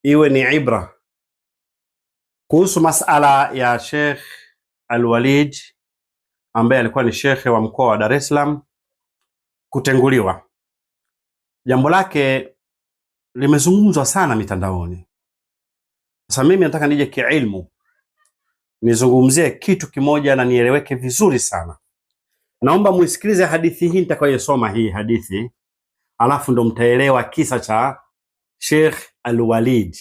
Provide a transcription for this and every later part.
iwe ni ibra kuhusu masala ya Sheikh Al-Walid ambaye alikuwa ni shekhe wa mkoa wa Dar es Salaam kutenguliwa. Jambo lake limezungumzwa sana mitandaoni. Sasa mimi nataka nije kiilmu nizungumzie kitu kimoja na nieleweke vizuri sana. Naomba muisikilize hadithi hii nitakayosoma, hii hadithi, alafu ndo mtaelewa kisa cha Sheikh Al-Walid.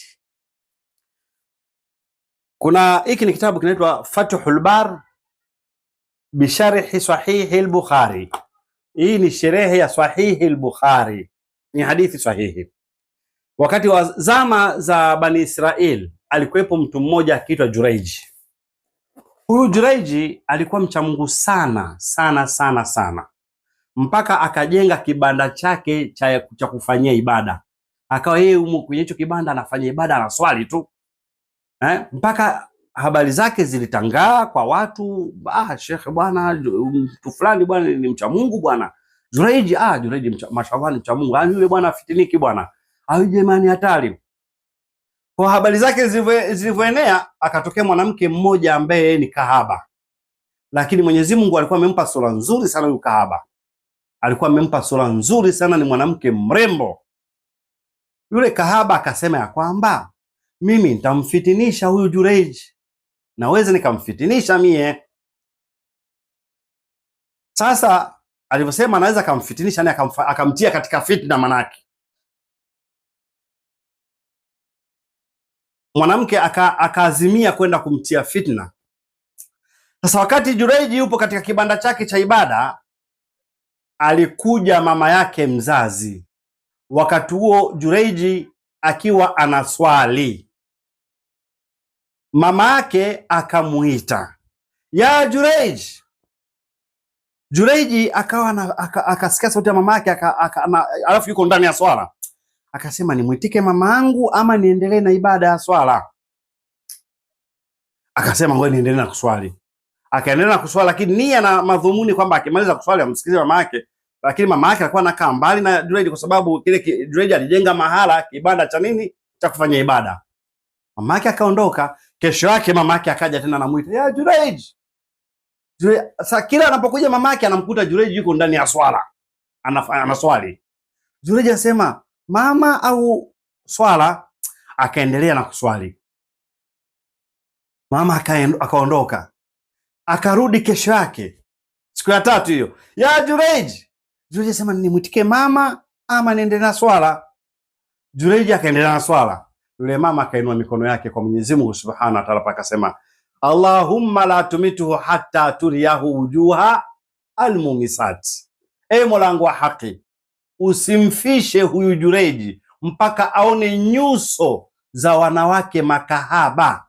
Kuna hiki ni kitabu kinaitwa Fathul Bar bisharhi Sahihi al-Bukhari. Hii ni sherehe ya Sahihi al-Bukhari, ni hadithi sahihi. Wakati wa zama za Bani Israel alikuwepo mtu mmoja akiitwa Juraiji. Huyu Juraiji alikuwa mcha Mungu sana sana sana sana, mpaka akajenga kibanda chake cha kufanyia ibada. Akawa yeye kwenye hicho kibanda anafanya ibada, anaswali tu mpaka habari zake zilitangaa kwa watu. Shekhe bwana, mtu fulani bwana ni mcha Mungu bwana. Juraiji, Juraiji mashallah ni mcha Mungu. Yule bwana fitiniki bwana. Jamani hatari. Kwa habari zake zilivyoenea, akatokea mwanamke mmoja ambaye ni kahaba. Lakini Mwenyezi Mungu alikuwa amempa sura nzuri sana huyu kahaba. Alikuwa amempa sura nzuri sana, ni mwanamke mrembo. Yule kahaba akasema ya kwamba mimi nitamfitinisha huyu Juraiji. Naweza nikamfitinisha mie. Sasa alivyosema anaweza akamfitinisha, ni akamtia katika fitna manake. Mwanamke akaazimia kwenda kumtia fitna. Sasa wakati Juraiji yupo katika kibanda chake cha ibada, alikuja mama yake mzazi. Wakati huo Juraiji akiwa anaswali, mama yake akamuita, ya Juraiji. Juraiji akawa akasikia sauti ya mama yake, alafu yuko ndani ya swala. Akasema nimwitike mama yangu ama niendelee na ibada ya swala? Akasema ngoja niendelee na kuswali. Akaendelea na kuswali, lakini nia na madhumuni kwamba akimaliza kuswali amsikilize mama yake. Lakini mama yake alikuwa anakaa mbali na Juraiji kwa sababu kile Juraiji alijenga mahala kibanda cha nini, cha kufanya ibada. Mama yake akaondoka. Kesho yake mama yake akaja tena anamuita, ya Juraiji. Sasa kila anapokuja mama yake anamkuta Juraiji yuko ndani ya swala, anaswali. Juraiji asema mama au swala? Akaendelea na kuswali. Mama akaondoka. Akarudi kesho yake, siku ya tatu hiyo, ya Juraiji. Juraiji asema nimwitike mama ama niendelee na swala? Juraiji akaendelea na swala. Yule mama akainua mikono yake kwa Mwenyezi Mungu Subhanahu wa Ta'ala, akasema Allahumma la tumituhu hatta turiyahu wujuha almumisat. Mola wangu wa haki, usimfishe huyu Juraiji mpaka aone nyuso za wanawake makahaba.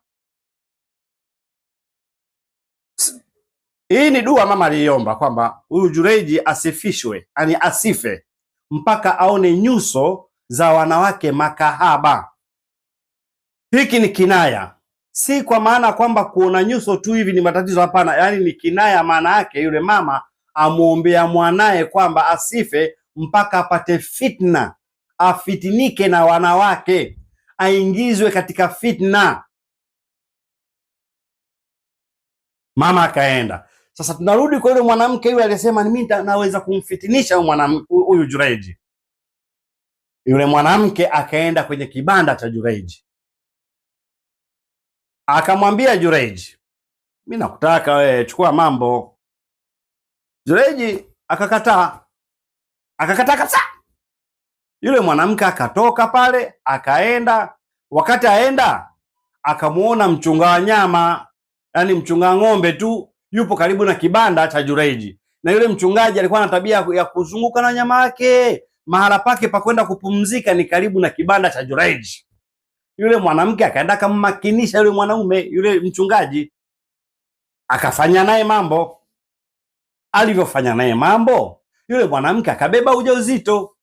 Hii ni dua mama aliomba kwamba huyu Juraiji asifishwe, yani asife mpaka aone nyuso za wanawake makahaba. Hiki ni kinaya, si kwa maana kwamba kuona nyuso tu hivi ni matatizo, hapana. Yani ni kinaya, maana yake yule mama amuombea mwanaye kwamba asife mpaka apate fitna, afitinike na wanawake, aingizwe katika fitna. Mama akaenda. Sasa tunarudi kwa yule mwanamke yule aliyesema mimi naweza kumfitinisha huyu Juraiji. Yule mwanamke akaenda kwenye kibanda cha Juraiji, akamwambia Juraiji, mimi nakutaka wewe, chukua mambo. Juraiji akakataa kabisa. Yule mwanamke akatoka pale akaenda. Wakati aenda akamuona mchunga wa nyama, yani mchunga ng'ombe tu, yupo karibu na kibanda cha Juraiji. Na yule mchungaji alikuwa na tabia ya kuzunguka na nyama yake, mahala pake pa kwenda kupumzika ni karibu na kibanda cha Juraiji. Yule mwanamke akaenda akammakinisha yule mwanaume, yule mchungaji, akafanya naye mambo. Alivyofanya naye mambo, yule mwanamke akabeba ujauzito.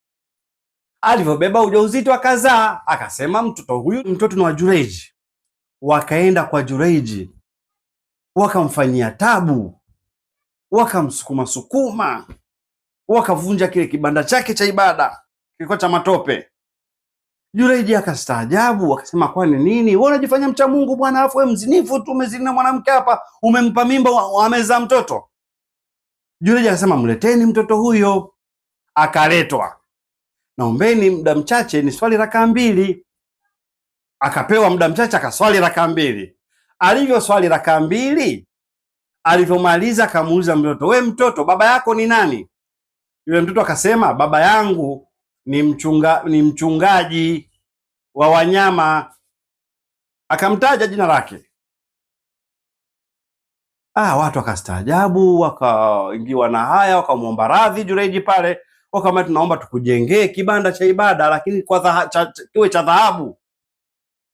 Alivyobeba ujauzito akazaa. Akasema mtoto ni wa Juraiji. Wakaenda kwa Juraiji, wakamfanyia tabu, wakamsukuma, wakavunja kile kibanda chake cha ibada, kilikuwa cha matope. Jureji akastaajabu akasema, kwani nini wewe unajifanya mcha Mungu bwana, alafu wewe mzinifu tu, umezini na mwanamke hapa, umempa mimba, amezaa mtoto. Jureji akasema, mleteni mtoto huyo. Akaletwa. Naombeni muda mchache ni swali rakaa 2. Akapewa muda mchache akaswali rakaa 2. Alivyo swali rakaa 2, alivyomaliza akamuuliza mtoto, we mtoto, baba yako ni nani? Yule mtoto akasema, baba yangu ni mchungaji wa wanyama. Akamtaja jina lake. Watu wakastaajabu, wakaingiwa na haya, wakamwomba radhi Jureji pale, wakamwambia tunaomba tukujengee kibanda cha ibada, lakini kiwe cha dhahabu.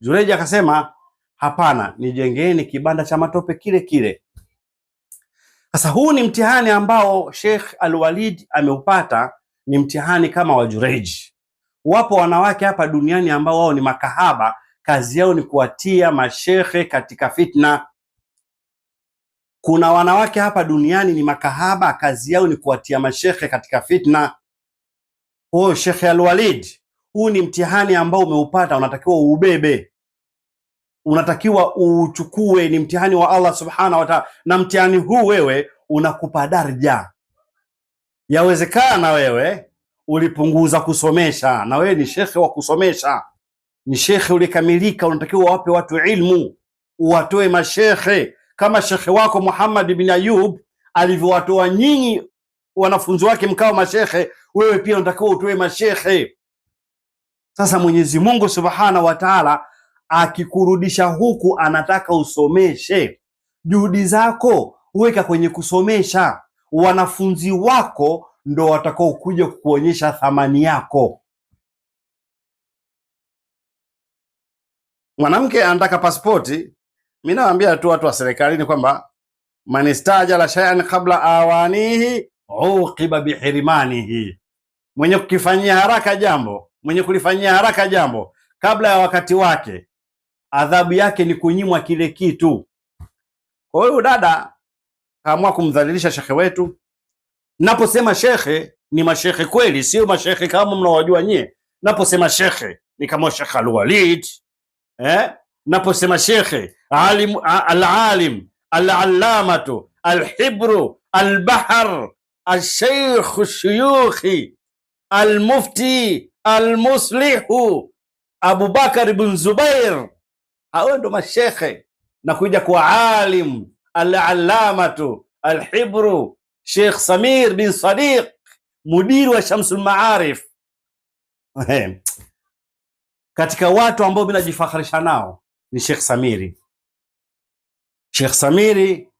Jureji akasema, hapana, nijengeni kibanda cha matope kile kile. Sasa huu ni mtihani ambao Sheikh Al-Walid ameupata, ni mtihani kama wa Jureji. Wapo wanawake hapa duniani ambao wao ni makahaba, kazi yao ni kuwatia mashekhe katika fitna. Kuna wanawake hapa duniani ni makahaba, kazi yao ni kuwatia mashekhe katika fitna. Kwa Sheikh Al-Walid, huu ni mtihani ambao umeupata, unatakiwa uubebe, unatakiwa uchukue, ni mtihani wa Allah subhanahu wa ta'ala, na mtihani huu wewe unakupa daraja. Yawezekana wewe ulipunguza kusomesha, na wewe ni shekhe wa kusomesha, ni shekhe ulikamilika, unatakiwa wape watu ilmu, uwatoe mashekhe kama shekhe wako Muhammad bin Ayub alivyowatoa nyinyi wanafunzi wake mkao mashekhe, wewe pia unatakiwa utoe mashekhe. Sasa Mwenyezi Mungu Subhanahu wa Ta'ala akikurudisha huku, anataka usomeshe. Juhudi zako weka kwenye kusomesha. Wanafunzi wako ndo watakao kuja kukuonyesha thamani yako. Mwanamke anataka pasipoti, mimi naambia tu watu wa serikalini kwamba man istajala shay'an qabla awanihi uqiba bihirmanihi, mwenye kukifanyia haraka jambo, mwenye kulifanyia haraka jambo kabla ya wakati wake, adhabu yake ni kunyimwa kile kitu. Kwa hiyo dada kaamua kumdhalilisha shekhe wetu. Naposema shekhe ni mashekhe kweli, sio mashekhe kama mnawajua nyie. Naposema shekhe ni kama Sheikh Al-Walid, naposema shekhe al-alim al-allamatu al-hibru al-bahr al-sheikh al-shuyukhi al-mufti al-muslihu Abu Bakar ibn Zubair, hao ndo mashekhe. Na kuja kwa alim al-allamatu al-hibru Sheikh Samir bin Sadiq, mudiri wa Shamsul Maarif. Katika watu ambao mimi najifakharisha nao ni Sheikh Samiri. Sheikh Samiri